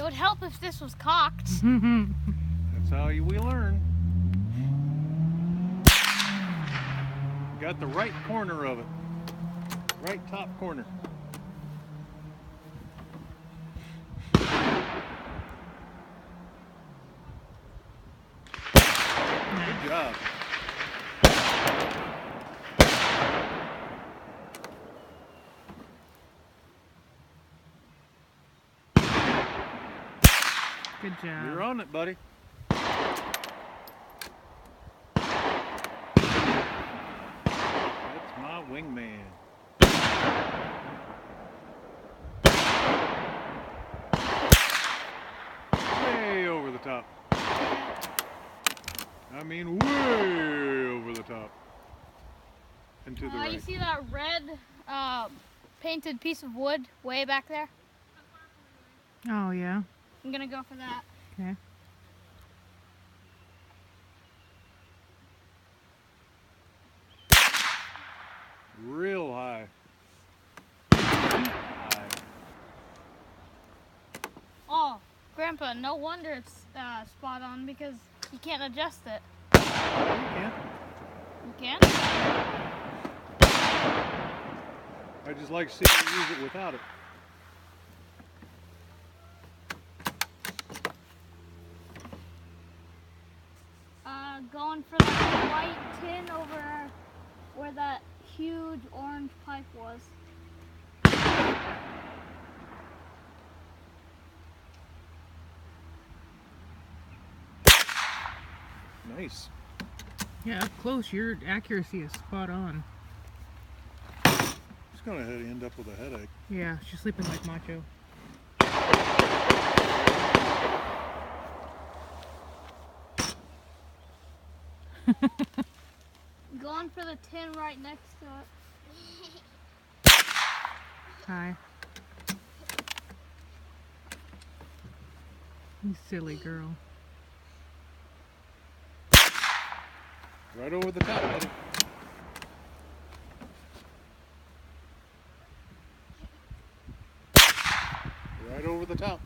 It would help if this was cocked. That's how we learn. Got the right corner of it. Right top corner. Good job. Good job. You're on it, buddy. That's my wingman. Way over the top. I mean way over the top. And to the right. You see that red painted piece of wood way back there? Oh, yeah. I'm gonna go for that. Okay. Real high. High. Oh, Grandpa, no wonder it's spot on because you can't adjust it. You can. You can? I just like to see you use it without it. Going for that white tin over where that huge orange pipe was. Nice. Yeah, up close, your accuracy is spot on. It's gonna end up with a headache. Yeah, she's sleeping like Macho. Going for the tin right next to it. Hi. You silly girl. Right over the top, buddy. Right over the top.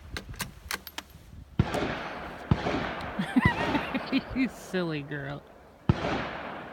You silly girl.